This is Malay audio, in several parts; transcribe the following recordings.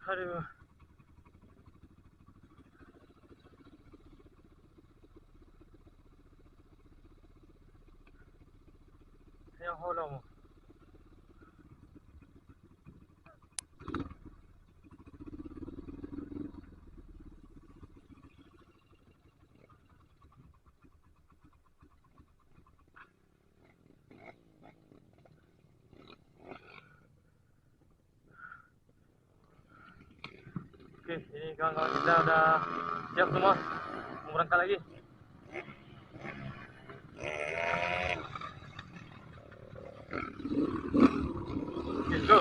Aduh. Yang holong. Oke, ini kawan-kawan kita udah siap semua. Mau berangkat lagi. Let's go.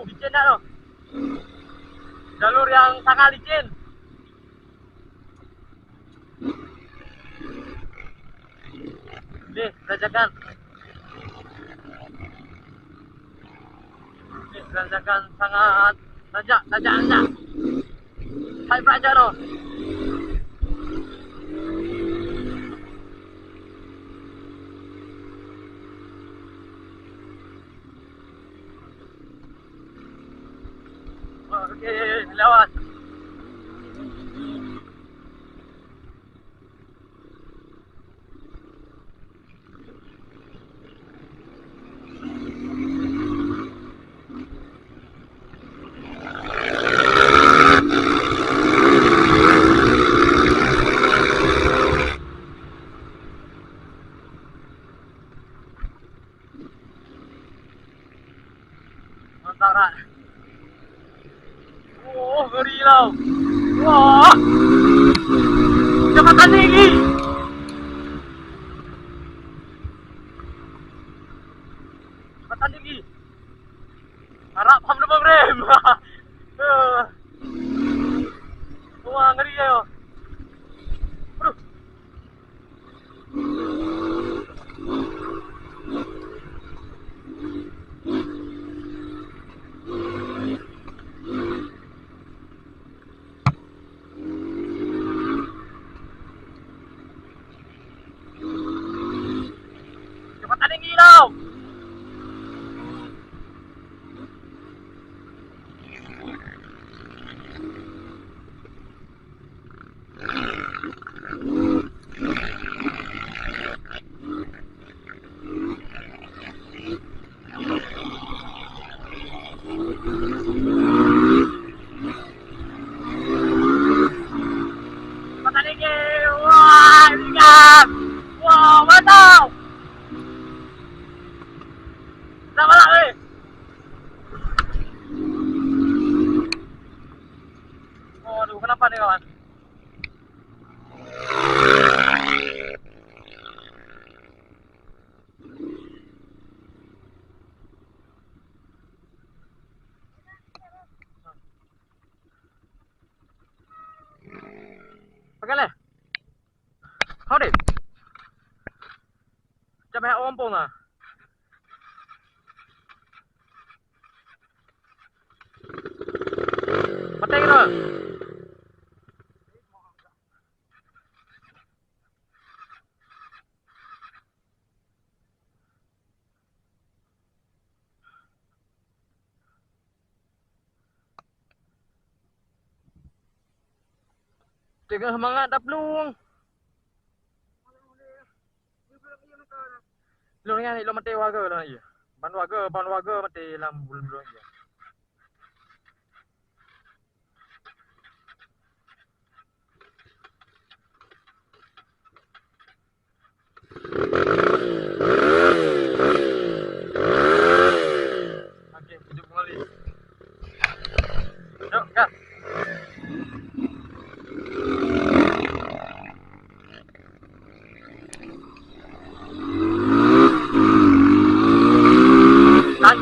Licin dah tu. Jalur yang sangat licin. Ni, tanjakan. Ni, tanjakan sangat tanjak. Hai pelajar tu. Okey, lewat. Mantap. Oh, ngeri tau. Wah. Kecepatan tinggi. Kecepatan tinggi. Harap paham depan rem. Wah, ngeri ya. Aduh. Kecepatan tinggi tau. Kecepatan tinggi. Wah, ingat. Wah, mantap. Dah balak weh. Waduh, kenapa nih kawan? Pakai leh. Kau deh. Coba yang ompong lah. Mati gitu. Jaga semangat dah pelung. Belum ni lo mati warga lah ya. Ban warga mati dalam bulan-bulan ya.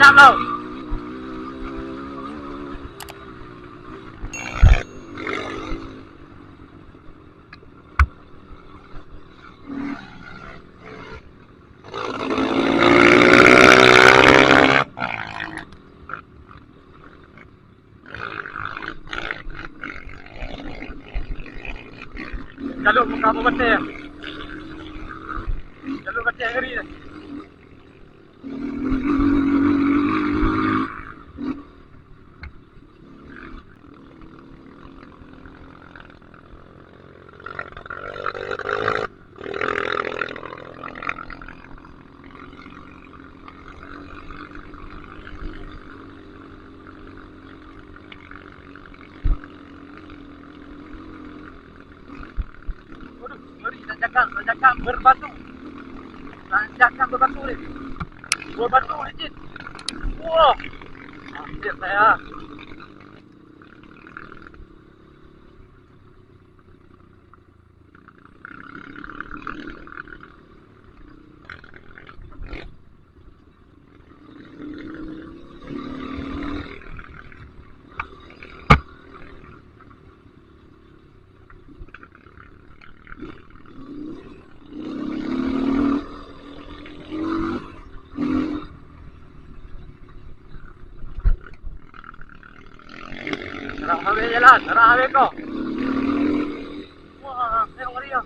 Tancap tau. Jalur muka apa betul ya? Jalur betul yang ngeri ya? Waduh, ngeri, tanjakan berbatu. Tanjakan berbatu ni. Berbatu licin. Wah, hampir saya. Serang habis jalan, serang habis kau. Wah, tengok ngeri ah.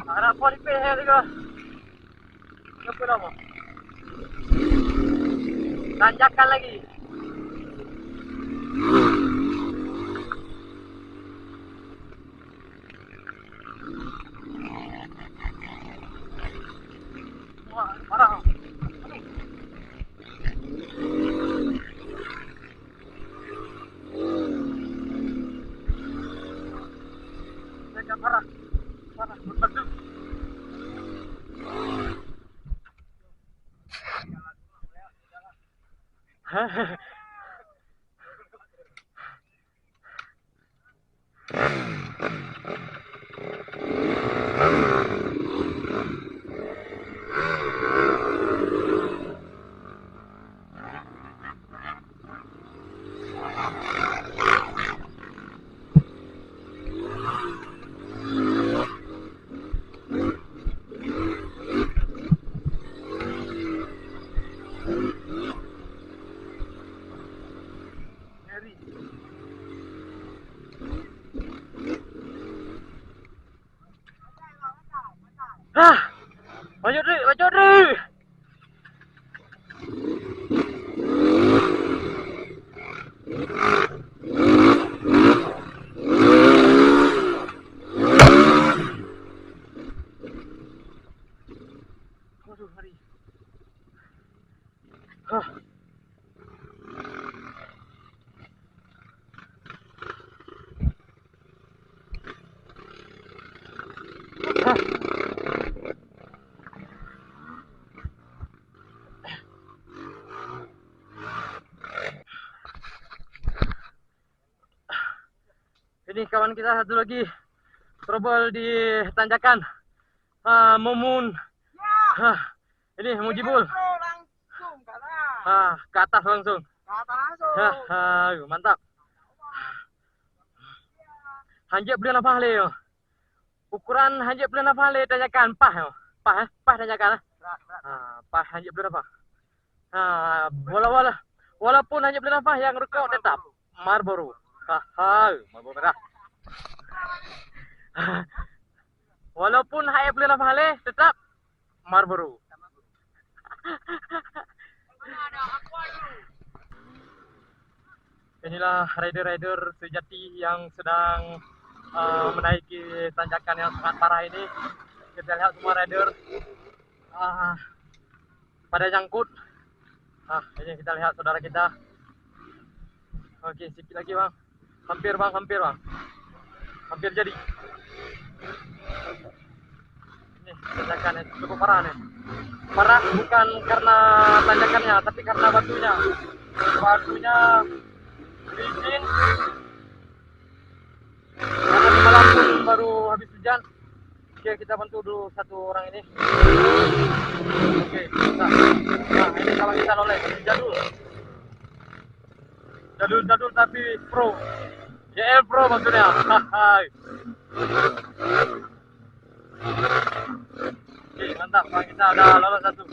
Harap kau lipis saya juga. Kenapa lama? Tanjakan lagi. Wah, parah. Tanjakan parah. Parah, berbatu. Ngeri. Lanjut deh, lanjut deh. Waduh, ngeri. Ini kawan kita satu lagi trouble di tanjakan Mumun. Ini Mujibul. Langsung ke atas. Ke atas langsung. Ke atas langsung. Mantap. Hanjep beli apa le yo? Ukuran hanjep beli apa le tanjakan pah yo? Pah tanjakan. Pah hanjep beli apa? Walaupun hanjep beli apa yang rekau tetap Marlboro. Marlboro merah. Walaupun hanjep beli apa le tetap Marlboro. Inilah rider-rider sejati yang sedang menaiki tanjakan yang sangat parah ini. Kita lihat semua rider pada nyangkut. Ini kita lihat saudara kita. Oke, sikit lagi bang. Hampir bang. Hampir jadi. Ini tanjakan yang cukup parah nih. Parah bukan karena tanjakannya, tapi karena batunya. Batunya licin. Karena di malam pun baru habis hujan. Oke, kita bantu dulu satu orang ini. Oke, nah ini kawan kita oleh jadul. Jadul tapi pro. JL Pro maksudnya. Hai. Oke, mantap, kawan kita ada lolos satu.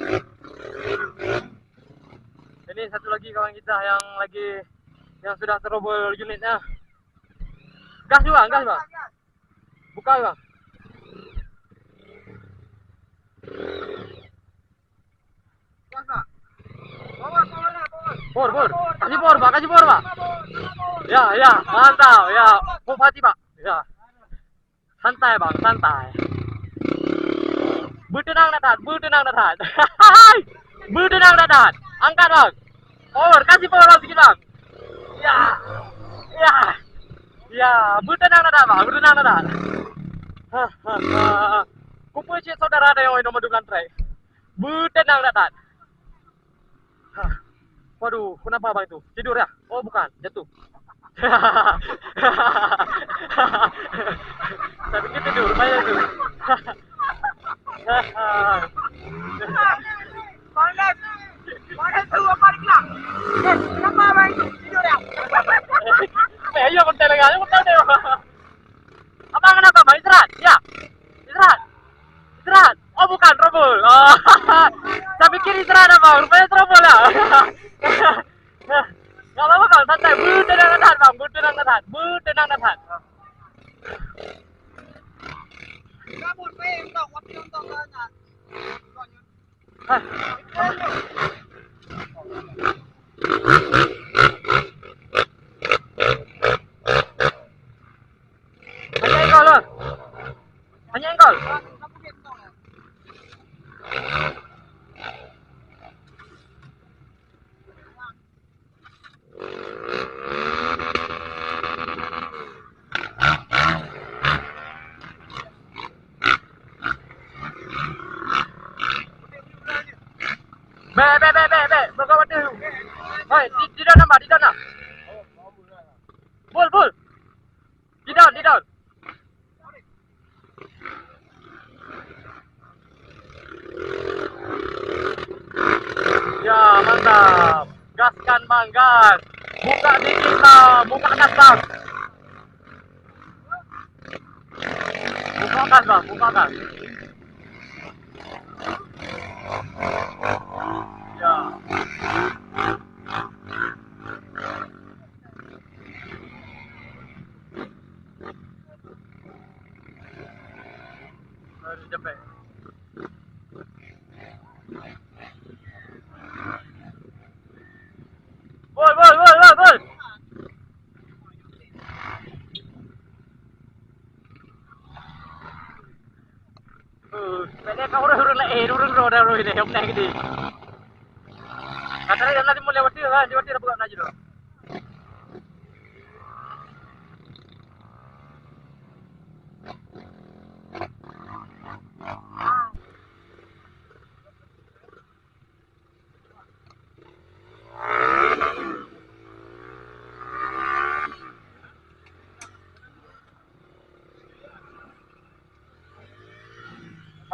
Ini satu lagi kawan kita yang sudah terobol unitnya. Gas juga, gas bang. Buka bang. Por. Kasih por pak. Ya, mantap, ya. Bupati pak. Ya. Santai bang, santai. Bertenang datat. Bertenang datat. Angkat bang. Por, kasih por lagi bang. Ya, bertenang datat. Kumpul si saudara ada yang nomor dengan trek. Bertenang datat. Waduh, kenapa bang itu? Tidur ya? Oh bukan, jatuh. Saya pikir tidur, banyak itu. Mana tu apa dia? Kenapa bang tidur ya? Iya, konten lagi aja, konten deh. Abang kenapa bang? Istirahat? Ya, istirahat. Oh bukan, trouble. Oh, saya pikir istirahat abang, rupanya trouble ya. Gak apa-apa bang, santai. Bertenang datat. Kabur untuk waktu untuk banyak. Hanya engkol. Be. Berkawan dia. Hoi, di dalam mbak, di dalam. Bul. Di daun. Ya, mantap. Gaskan bang, gas. Buka dikit bang, buka gas bang. Buka gas. Ya. Harus cepet. Bol. Pwede ka urun ini hôm nay cái gì? Katanya nanti mau lewat dia bukan aja dong.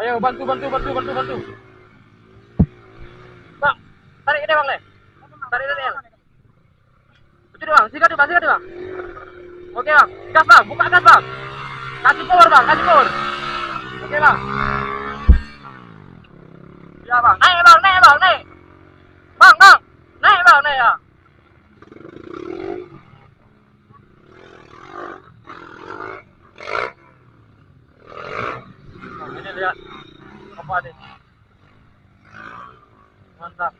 Ayo bantu. Bang, tarik ini bang. Tarik ini bang. Itu bang, sikat bang. Oke bang, gas bang, buka gas bang. Kasih power bang. Oke bang. Ya bang, naik. Bang, naik ya. Nah, ini lihat apa nih. Mantap.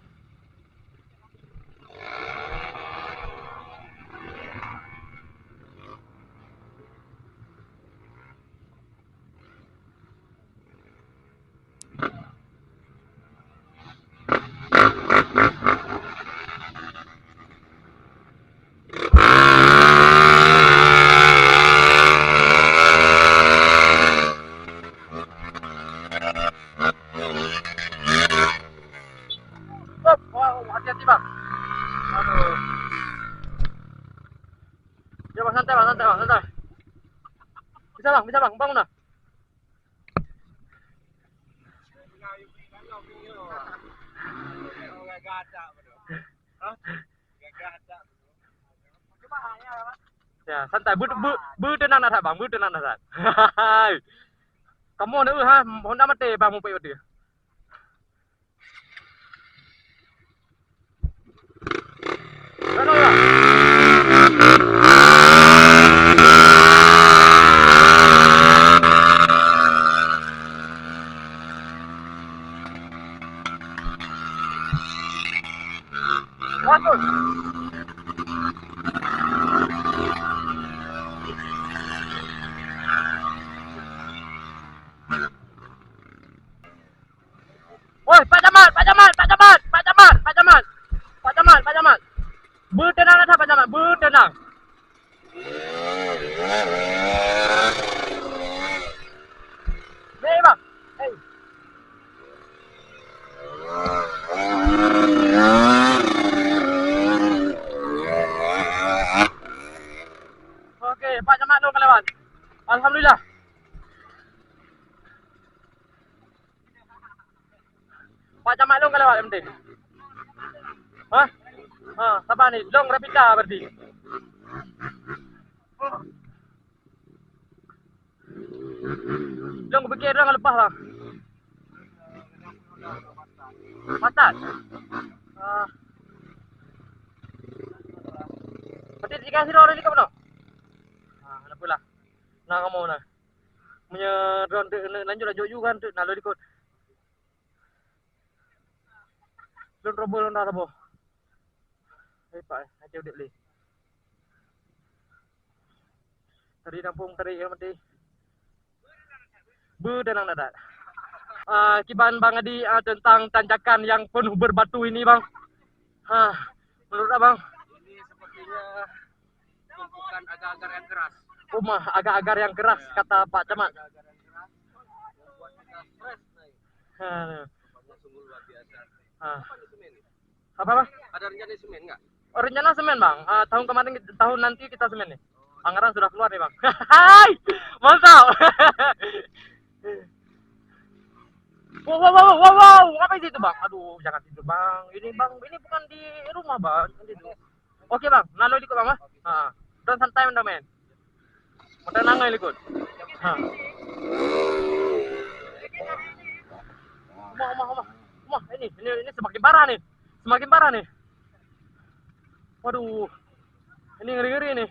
Hati-hati bang. Aduh. Ya bang, santai. Bisa bang, bangun dah. Ya, santai. Bu tenang dah bang, bu tenang dah. Kamu nữa ha, Honda mati bang mau pergi. Ano ya? Masuk. Woi, Pak Jamal, Pak Jamal, Pak Jamal, Pak Jamal, Pak Jamal, Pak Jamal, Pak Jamal. Bertenang dah Pak Jamal, bertenang. Hei bang, hei. Oke, Pak Jamal tu kelewat. Alhamdulillah. Pak Jamal tu kelewat yang penting. Hah? Sabar ni, long rapida berarti. Long berfikir orang lepas lah. Patat. Berarti dikasih orang ni kau benar? Nak pula. Nak kamu nak. Punya drone tu lanjut lah joju kan tu nak lalu ikut. Drone robol nak apa? Hei pak, aja udah beli. Tadi nampung tadi yang mati. Berdenang dadat. Kiban Bang Adi tentang tanjakan yang penuh berbatu ini bang. Menurut abang? Ini sepertinya tumpukan agar-agar yang keras. Rumah agar-agar yang keras kata Pak Camat. Agar-agar yang keras membuat kita stres naik. Tempatnya sungguh luar biasa. Apa nih semen? Apa? Ada rencana semen nggak? Rencana semen bang. Tahun kemarin, tahun nanti kita semen nih. Anggaran sudah keluar nih bang. Hai, mantap. Wow, apa itu bang? Aduh, jangan tidur bang. Ini bang, ini bukan di rumah bang. Oke bang, lalu ikut bang mah. Dan santai menda men. Menda nangai ikut. Wah, ini semakin parah nih. Semakin parah nih. Waduh, ini ngeri-ngeri nih.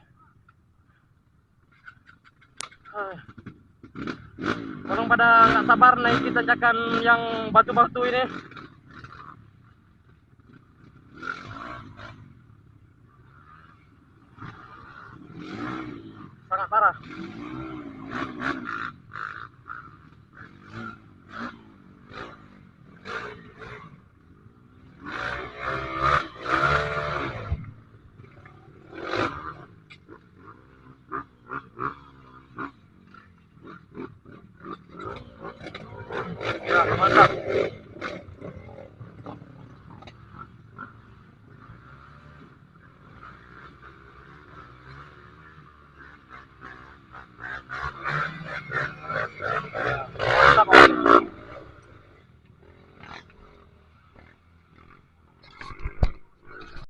Orang pada nggak sabar naiki tanjakan yang batu-batu ini. Sangat parah. Ya, mantap.